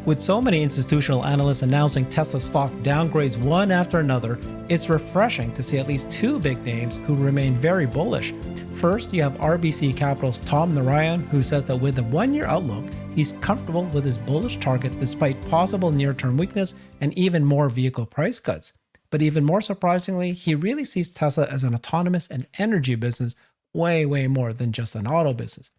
With so many institutional analysts announcing Tesla stock downgrades one after another, it's refreshing to see at least two big names who remain very bullish. First, you have RBC Capital's Tom Narayan, who says that with a one-year outlook, he's comfortable with his bullish target despite possible near-term weakness and even more vehicle price cuts. But even more surprisingly, he really sees Tesla as an autonomous and energy business way more than just an auto business.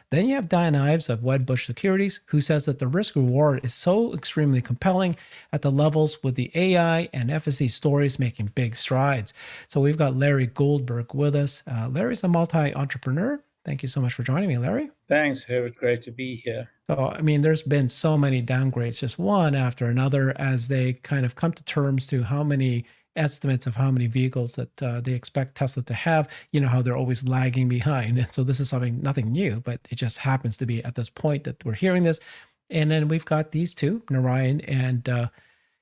Then you have Dan Ives of Wedbush Securities, who says that the risk reward is so extremely compelling at the levels with the AI and FSD stories making big strides. So we've got Larry Goldberg with us. Larry's a multi-entrepreneur. Thank you so much for joining me, Larry. Thanks, Herbert. Great to be here. So, I mean, there's been so many downgrades, just one after another, as they kind of come to terms to how many estimates of how many vehicles that they expect Tesla to have. You know how they're always lagging behind. And so this is nothing new, but it just happens to be at this point that we're hearing this. And then we've got these two, Narayan and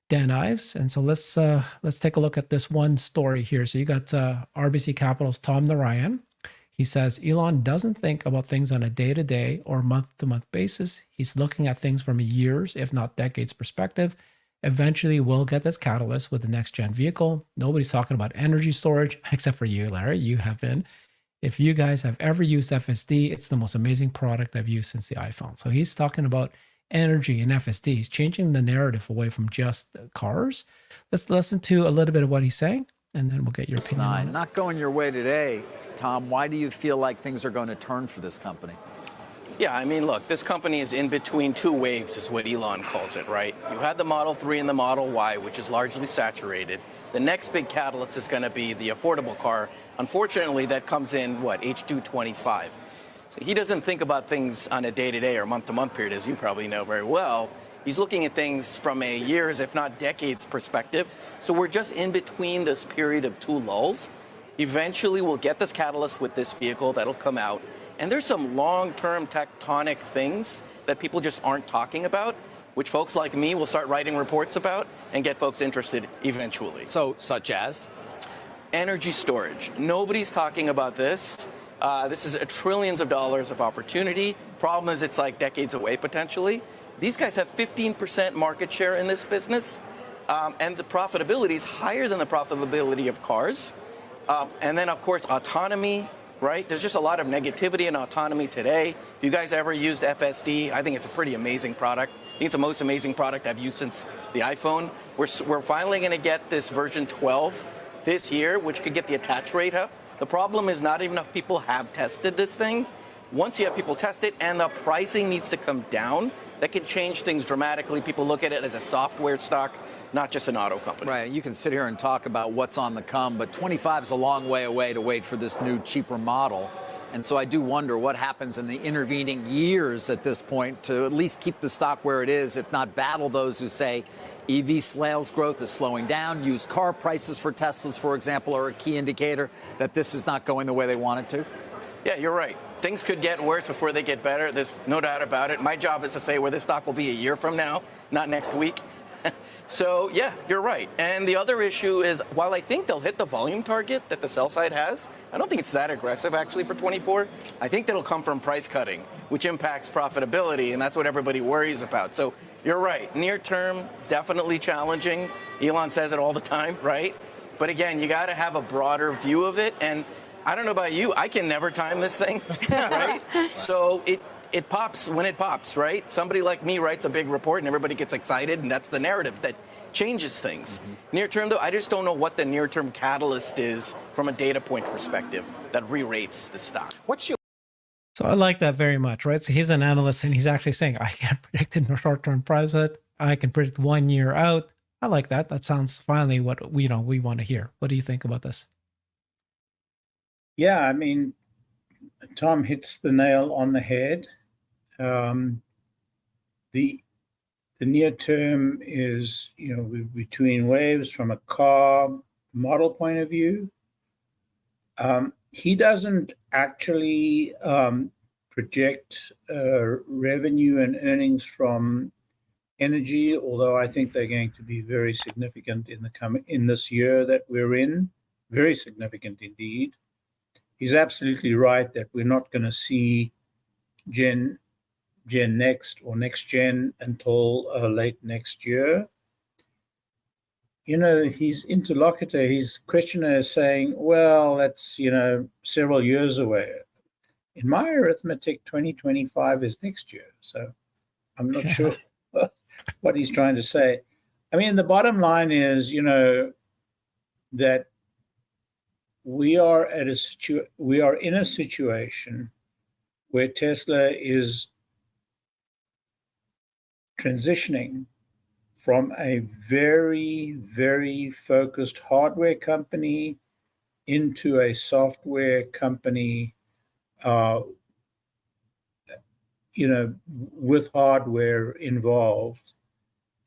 Dan Ives. And so let's take a look at this one story here. So you got RBC Capital's Tom Narayan. He says Elon doesn't think about things on a day-to-day or month-to-month basis. He's looking at things from a years, if not decades perspective. Eventually, we'll get this catalyst with the next-gen vehicle. Nobody's talking about energy storage, except for you, Larry. You have been. If you guys have ever used FSD, it's the most amazing product I've used since the iPhone. So he's talking about energy and FSD. He's changing the narrative away from just cars. Let's listen to a little bit of what he's saying, and then we'll get your opinion on it. Not going your way today, Tom. Why do you feel like things are going to turn for this company? Yeah, I mean, look, this company is in between two waves, is what Elon calls it, right? You had the Model 3 and the Model Y, which is largely saturated. The next big catalyst is going to be the affordable car. Unfortunately, that comes in, H2 25. So he doesn't think about things on a day-to-day or month-to-month period, as you probably know very well. He's looking at things from a years, if not decades, perspective. So we're just in between this period of two lulls. Eventually, we'll get this catalyst with this vehicle that'll come out. And there's some long-term tectonic things that people just aren't talking about, which folks like me will start writing reports about and get folks interested eventually. So, such as? Energy storage. Nobody's talking about this. This is trillions of dollars of opportunity. Problem is, it's like decades away, potentially. These guys have 15% market share in this business, and the profitability is higher than the profitability of cars. And then, of course, autonomy. Right? There's just a lot of negativity in autonomy today. If you guys ever used FSD, I think it's a pretty amazing product. I think it's the most amazing product I've used since the iPhone. We're finally going to get this version 12 this year, which could get the attach rate up. The problem is not enough people have tested this thing. Once you have people test it and the pricing needs to come down, that can change things dramatically. People look at it as a software stock, not just an auto company. Right. You can sit here and talk about what's on the come, but 25 is a long way away to wait for this new, cheaper model. And so I do wonder what happens in the intervening years at this point to at least keep the stock where it is, if not battle those who say EV sales growth is slowing down. Used car prices for Teslas, for example, are a key indicator that this is not going the way they want it to. Yeah, you're right. Things could get worse before they get better. There's no doubt about it. My job is to say where this stock will be a year from now, not next week. So, yeah, you're right. And the other issue is, while I think they'll hit the volume target that the sell side has, I don't think it's that aggressive, actually, for 24. I think that'll come from price cutting, which impacts profitability, and that's what everybody worries about. So, you're right. Near term, definitely challenging. Elon says it all the time, right? But again, you got to have a broader view of it. And I don't know about you, I can never time this thing, right? So, it pops when it pops, right? Somebody like me writes a big report and everybody gets excited, and that's the narrative that changes things. Near term, though, I just don't know what the near-term catalyst is from a data point perspective that re-rates the stock. So I like that very much, right? So he's an analyst and he's actually saying, I can't predict the short-term profit. I can predict 1 year out. I like that. That sounds finally what we want to hear. What do you think about this? Yeah, I mean, Tom hits the nail on the head. The near term is, between waves from a car model point of view. He doesn't actually project revenue and earnings from energy, although I think they're going to be very significant in this year that we're in, very significant indeed. He's absolutely right that we're not going to see Gen Gen Next or Next Gen until late next year. His interlocutor, his questioner is saying, well, that's, several years away. In my arithmetic, 2025 is next year. So I'm not sure what he's trying to say. I mean, the bottom line is, that we are in a situation where Tesla is transitioning from a very, very focused hardware company into a software company, with hardware involved.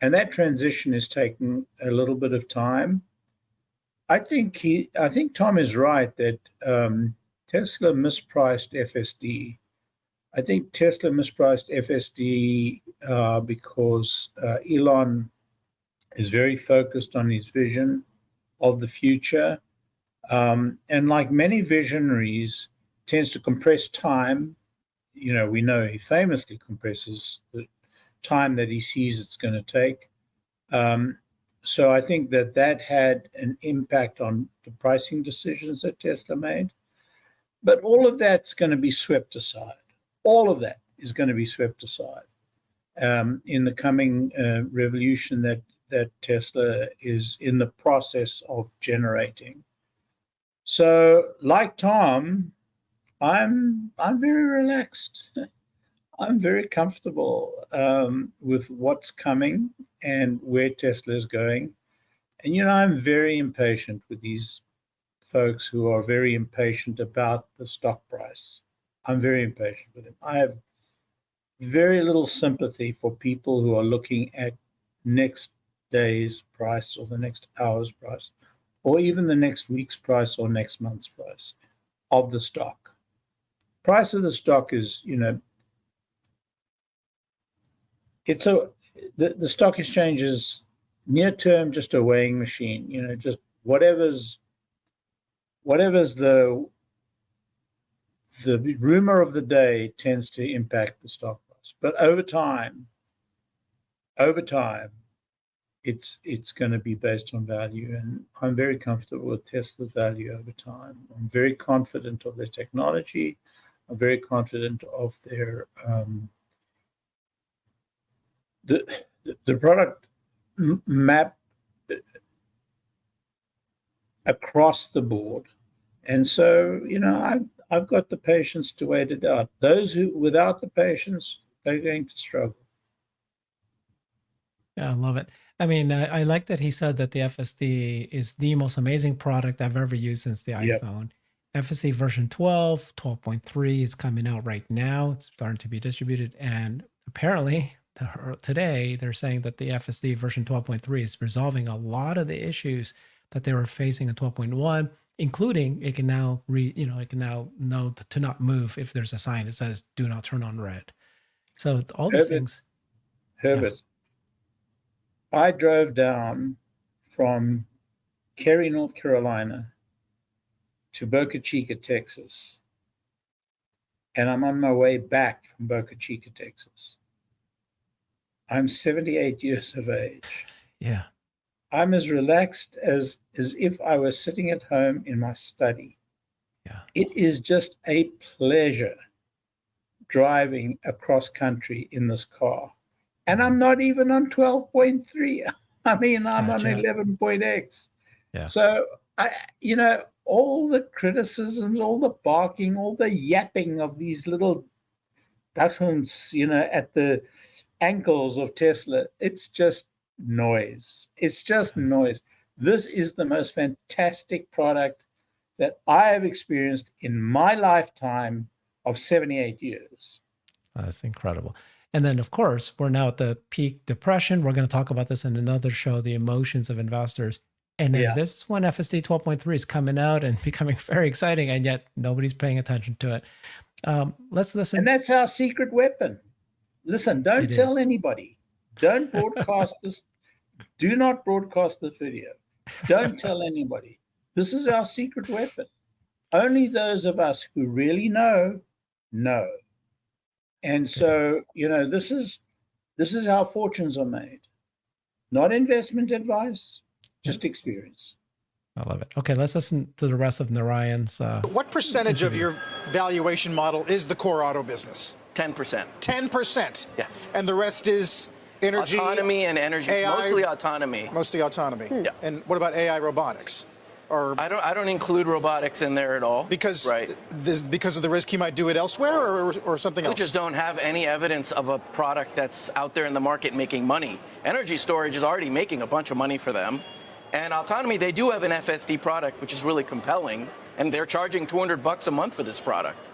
And that transition is taking a little bit of time. I think Tom is right that Tesla mispriced FSD. I think Tesla mispriced FSD because Elon is very focused on his vision of the future. And like many visionaries, tends to compress time. We know he famously compresses the time that he sees it's going to take. So I think that had an impact on the pricing decisions that Tesla made. But all of that's going to be swept aside. All of that is going to be swept aside in the coming revolution that Tesla is in the process of generating. So, like Tom, I'm very relaxed. I'm very comfortable with what's coming and where Tesla is going. And, I'm very impatient with these folks who are very impatient about the stock price. I'm very impatient with them. I have very little sympathy for people who are looking at next day's price or the next hour's price, or even the next week's price or next month's price of the stock. Price of the stock is, the stock exchange is near term just a weighing machine, just whatever's the rumor of the day tends to impact the stock price. But over time, it's going to be based on value. And I'm very comfortable with Tesla's value over time. I'm very confident of their technology. I'm very confident of their the product map across the board. And so, I've got the patience to wait it out. Those who, without the patience, they're going to struggle. Yeah, I love it. I mean, I like that he said that the FSD is the most amazing product I've ever used since the Yep. iPhone. FSD version 12, 12.3 is coming out right now. It's starting to be distributed. And apparently, today, they're saying that the FSD version 12.3 is resolving a lot of the issues that they were facing in 12.1, including it can now know to not move if there's a sign that says do not turn on red. So all these things. Herbert, I drove down from Cary, North Carolina to Boca Chica, Texas. And I'm on my way back from Boca Chica, Texas. I'm 78 years of age. Yeah. I'm as relaxed as if I was sitting at home in my study. Yeah. It is just a pleasure driving across country in this car. And I'm not even on 12.3. I mean, I'm on 11.x. Yeah. So, all the criticisms, all the barking, all the yapping of these little dachshunds, at the ankles of Tesla, it's just noise. It's just noise. This is the most fantastic product that I have experienced in my lifetime of 78 years. That's incredible. And then, of course, we're now at the peak depression. We're going to talk about this in another show, the emotions of investors. And then this is when FSD 12.3 is coming out and becoming very exciting, and yet nobody's paying attention to it. Let's listen. And that's our secret weapon. Listen, don't tell anybody. Don't broadcast this. Do not broadcast the video. Don't tell anybody. This is our secret weapon. Only those of us who really know. And so, this is how fortunes are made. Not investment advice, just experience. I love it. Okay, let's listen to the rest of Narayan's. What percentage of your valuation model is the core auto business? 10%. 10%? Yes. And the rest is energy? Autonomy and energy. AI, mostly autonomy. Mostly autonomy. Yeah. And what about AI robotics? Or I don't include robotics in there at all. because right. Because of the risk he might do it elsewhere, or something We else? just don't have any evidence of a product that's out there in the market making money. Energy storage is already making a bunch of money for them. And autonomy, they do have an FSD product, which is really compelling, and they're charging $200 a month for this product.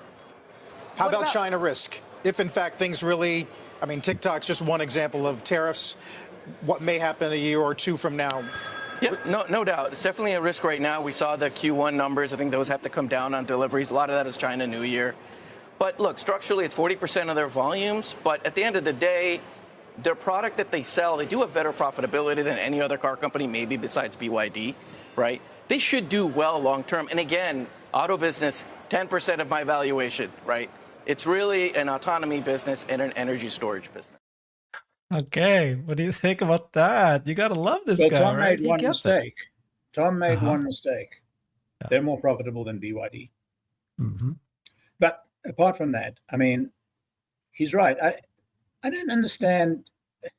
How about China risk? If in fact things really, I mean, TikTok's just one example of tariffs. What may happen a year or two from now? Yeah, no doubt. It's definitely a risk right now. We saw the Q1 numbers. I think those have to come down on deliveries. A lot of that is China New Year. But look, structurally, it's 40% of their volumes. But at the end of the day, their product that they sell, they do have better profitability than any other car company, maybe besides BYD, right? They should do well long term. And again, auto business, 10% of my valuation, right? It's really an autonomy business and an energy storage business. Okay, what do you think about that? You gotta love this Well, guy, Tom right? made one mistake. Tom made Uh-huh. one mistake. Yeah. They're more profitable than BYD. Mm-hmm. But apart from that, I mean, he's right. I don't understand.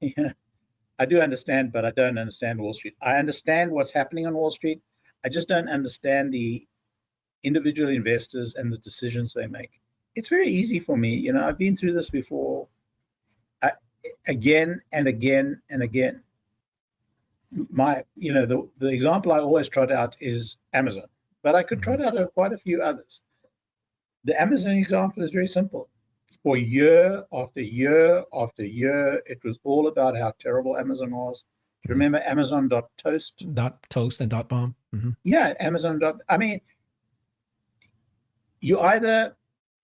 I do understand, but I don't understand Wall Street. I understand what's happening on Wall Street. I just don't understand the individual investors and the decisions they make. It's very easy for me. I've been through this before. Again and again and again. The example I always trot out is Amazon, but I could trot out quite a few others. The Amazon example is very simple. For year after year after year, it was all about how terrible Amazon was. Do you remember Amazon.toast? .toast and .bomb. Mm-hmm. Yeah, Amazon. I mean, you either,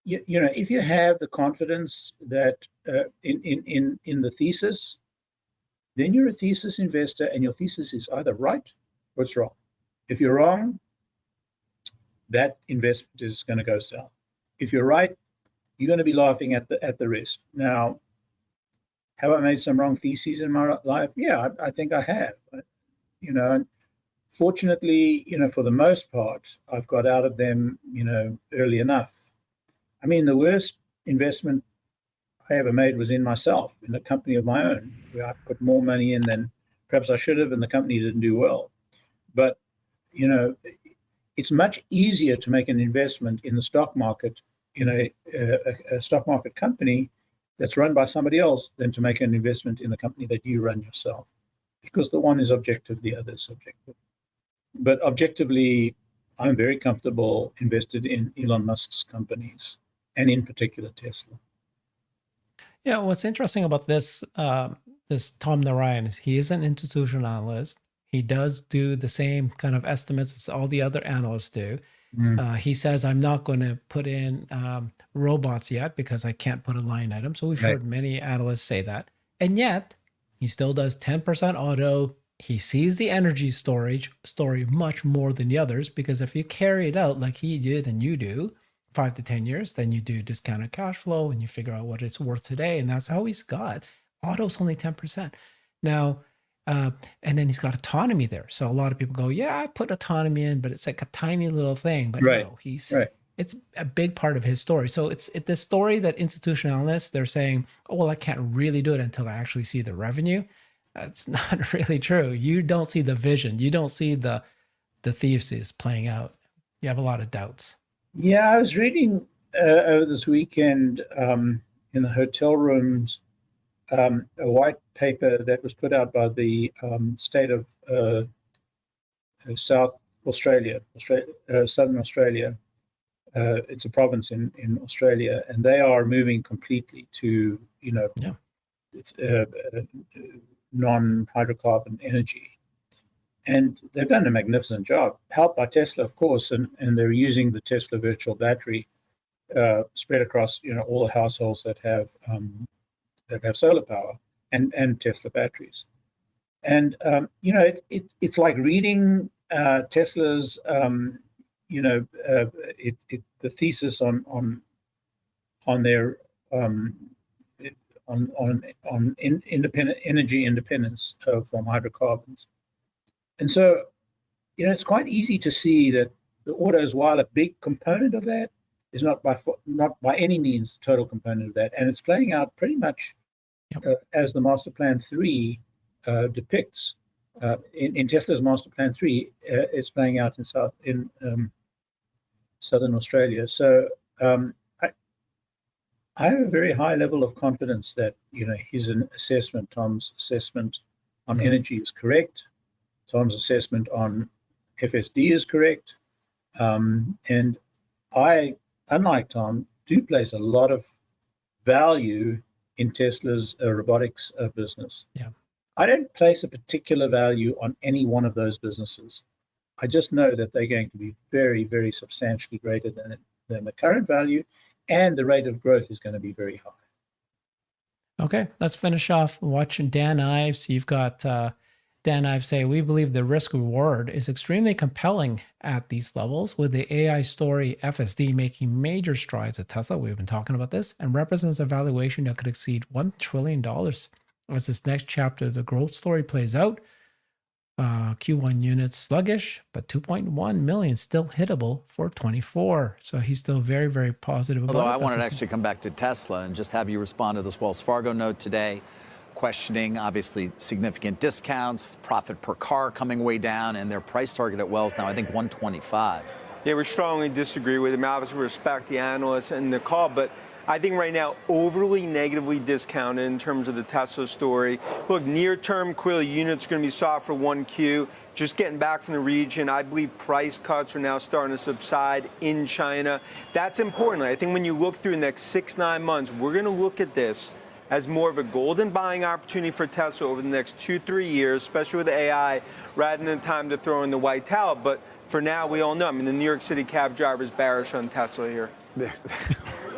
if you have the confidence that in the thesis, then you're a thesis investor, and your thesis is either right or it's wrong. If you're wrong, that investment is going to go south. If you're right, you're going to be laughing at the risk. Now, have I made some wrong theses in my life? Yeah, I think I have. And fortunately, for the most part, I've got out of them, early enough. I mean, the worst investment I ever made was in myself, in a company of my own, where I put more money in than perhaps I should have, and the company didn't do well. But, it's much easier to make an investment in the stock market, in a stock market company that's run by somebody else, than to make an investment in the company that you run yourself, because the one is objective, the other is subjective. But objectively, I'm very comfortable invested in Elon Musk's companies, and in particular Tesla. Yeah, what's interesting about this Tom Narayan is he is an institutional analyst. He does do the same kind of estimates as all the other analysts do. He says, I'm not going to put in robots yet because I can't put a line item. So we've heard many analysts say that. And yet, he still does 10% auto. He sees the energy storage story much more than the others, because if you carry it out like he did and you do, 5 to 10 years, then you do discounted cash flow and you figure out what it's worth today. And that's how he's got. Auto's only 10%. Now, and then he's got autonomy there. So a lot of people go, yeah, I put autonomy in, but it's like a tiny little thing. But no, it's a big part of his story. So it's the story that institutional analysts, they're saying, oh, well, I can't really do it until I actually see the revenue. That's not really true. You don't see the vision. You don't see the thesis playing out. You have a lot of doubts. Yeah, I was reading over this weekend in the hotel rooms a white paper that was put out by the state of South Australia, Southern Australia. It's a province in Australia, and they are moving completely to non-hydrocarbon energy. And they've done a magnificent job, helped by Tesla, of course, and they're using the Tesla virtual battery spread across all the households that have solar power and Tesla batteries. And it's like reading Tesla's the thesis on their independent energy independence from hydrocarbons. And so, it's quite easy to see that the autos, while a big component of that, is not by any means the total component of that, and it's playing out pretty much as the Master Plan 3 depicts. In Tesla's Master Plan 3, it's playing out in Southern Australia. So I have a very high level of confidence that Tom's assessment on energy is correct. Tom's assessment on FSD is correct, and I, unlike Tom, do place a lot of value in Tesla's robotics business. Yeah. I don't place a particular value on any one of those businesses. I just know that they're going to be very, very substantially greater than the current value, and the rate of growth is going to be very high. Okay, let's finish off watching Dan Ives. You've got Dan Ives say, we believe the risk reward is extremely compelling at these levels, with the AI story FSD making major strides at Tesla. We've been talking about this, and represents a valuation that could exceed $1 trillion as this next chapter of the growth story plays out. Q1 units sluggish, but 2.1 million still hittable for 24. So he's still very, very positive about it. Although I wanted to actually come back to Tesla and just have you respond to this Wells Fargo note today, questioning obviously significant discounts, profit per car coming way down, and their price target at Wells now, I think, 125. Yeah, we strongly disagree with him. Obviously, we respect the analysts and the call, but I think right now overly negatively discounted in terms of the Tesla story. Look, near term, clearly units are going to be soft for 1Q. Just getting back from the region, I believe price cuts are now starting to subside in China. That's important. I think when you look through the next 6-9 months, we're going to look at this as more of a golden buying opportunity for Tesla over the next 2-3 years, especially with AI, rather than time to throw in the white towel. But for now, we all know, I mean, the New York City cab driver is bearish on Tesla here.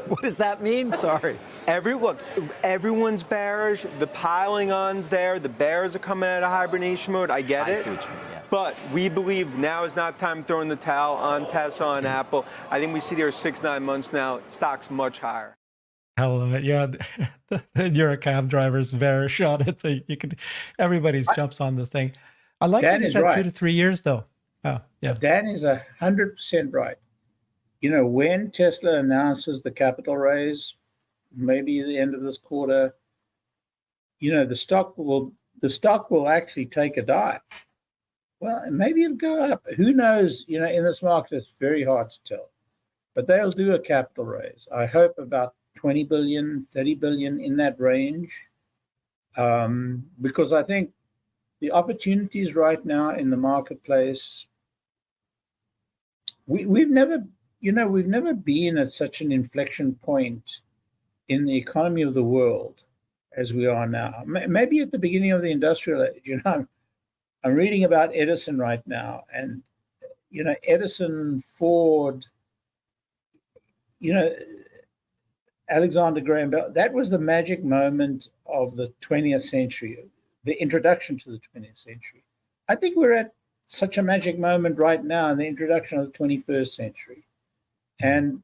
What does that mean? Sorry. Everyone's bearish. The piling on's there. The bears are coming out of hibernation mode. I get it. I see what you mean, yeah. But we believe now is not time throwing the towel on Tesla and Apple. I think we see there 6-9 months now, stock's much higher. Hell, yeah, you're a cab driver's bearish on it, so you can. Everybody's jumps on this thing. I like that you said right. 2 to 3 years, though. Oh, yeah. Dan is 100% right. When Tesla announces the capital raise, maybe at the end of this quarter, the stock will actually take a dive. Well, maybe it'll go up. Who knows? In this market, it's very hard to tell. But they'll do a capital raise. I hope about 20 billion, 30 billion, in that range. Because I think the opportunities right now in the marketplace, we've never been at such an inflection point in the economy of the world as we are now. Maybe at the beginning of the industrial age. I'm reading about Edison right now, and Edison, Ford, Alexander Graham Bell. That was the magic moment of the 20th century, the introduction to the 20th century. I think we're at such a magic moment right now in the introduction of the 21st century. And,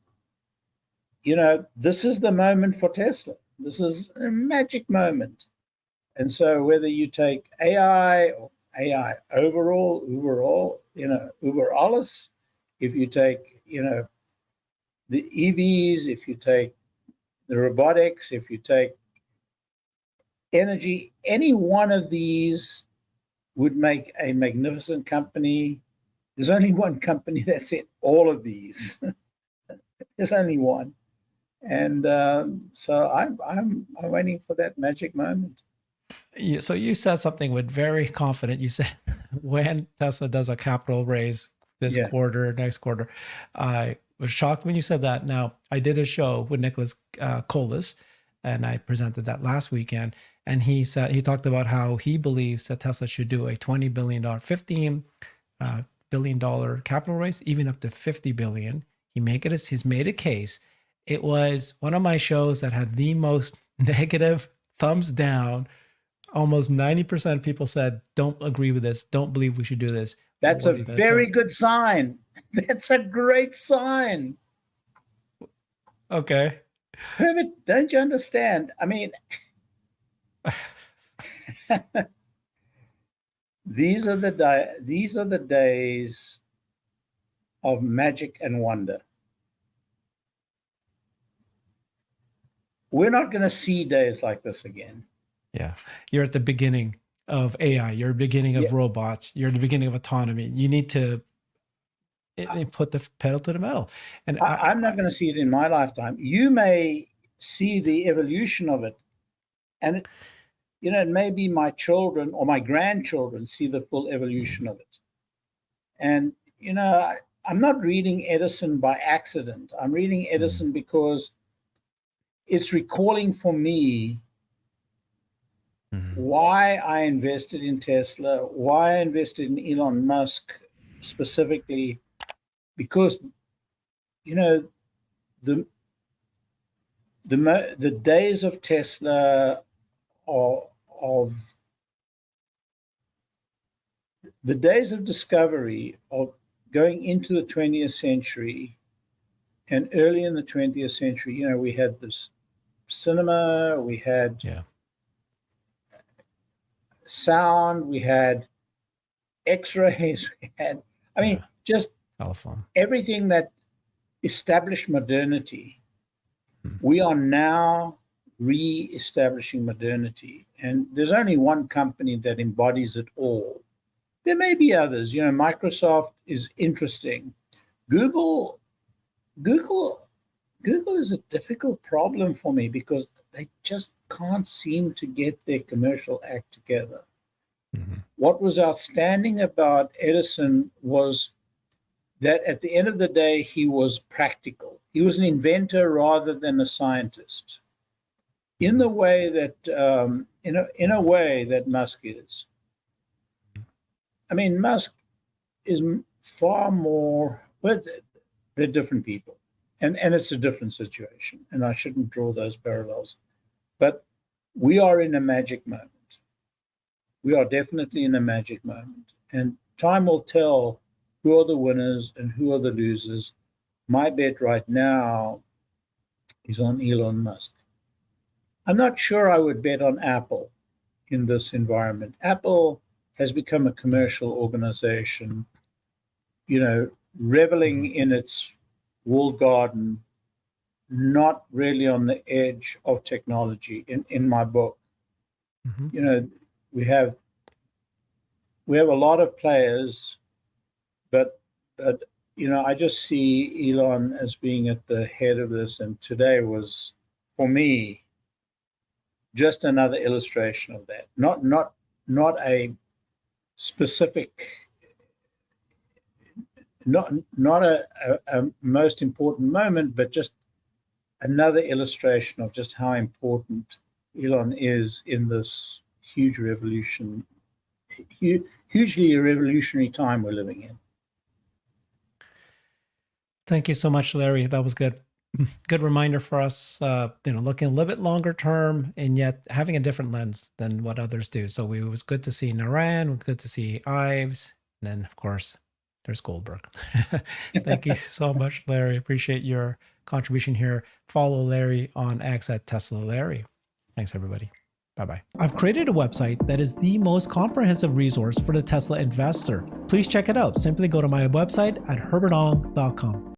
this is the moment for Tesla. This is a magic moment. And so whether you take AI or AI overall, Uber alles, if you take, the EVs, if you take the robotics, if you take energy, any one of these would make a magnificent company. There's only one company that's in all of these. There's only one. And so I'm waiting for that magic moment. So you said something with very confident. You said when Tesla does a capital raise this quarter, next quarter, I was shocked when you said that. Now, I did a show with Nicholas Colas, and I presented that last weekend. And he talked about how he believes that Tesla should do a $20 billion, $15 billion capital raise, even up to $50 billion. He's made a case. It was one of my shows that had the most negative thumbs down. Almost 90% of people said, don't agree with this. Don't believe we should do this. That's a very good sign. That's a great sign. Okay. Herbert, don't you understand? I mean, these are the days of magic and wonder. We're not going to see days like this again. Yeah. You're at the beginning of AI. You're at the beginning of Yeah. robots. You're at the beginning of autonomy. You need to put the pedal to the metal. And I'm not going to see it in my lifetime. You may see the evolution of it. And, it may be my children or my grandchildren see the full evolution of it. And, I'm not reading Edison by accident. I'm reading Edison because it's recalling for me why I invested in Tesla, why I invested in Elon Musk specifically, because, the days of Tesla of the days of discovery of going into the 20th century and early in the 20th century, we had this cinema, we had sound, we had x-rays, we had, just telephone, everything that established modernity. We are now re-establishing modernity, and there's only one company that embodies it all. There may be others. Microsoft is interesting. Google is a difficult problem for me because they just can't seem to get their commercial act together. What was outstanding about Edison was that at the end of the day, he was practical. He was an inventor rather than a scientist, in the way that in a way that Musk is. Musk is far more. Well, they're different people, and it's a different situation, and I shouldn't draw those parallels. But we are in a magic moment. We are definitely in a magic moment, and time will tell who are the winners and who are the losers. My bet right now is on Elon Musk. I'm not sure I would bet on Apple in this environment. Apple has become a commercial organization, reveling in its walled garden, not really on the edge of technology in my book. We have a lot of players, but I just see Elon as being at the head of this, and today was, for me, just another illustration of that. Not a specific, not a most important moment, but just another illustration of just how important Elon is in this huge revolution, hugely revolutionary time we're living in. Thank you so much, Larry. That was good. Good reminder for us, looking a little bit longer term and yet having a different lens than what others do. So it was good to see Narayan, good to see Ives, and then of course there's Goldberg. Thank you so much, Larry. Appreciate your contribution here. Follow Larry on X at Tesla Larry. Thanks, everybody. Bye-bye. I've created a website that is the most comprehensive resource for the Tesla investor. Please check it out. Simply go to my website at herbertong.com.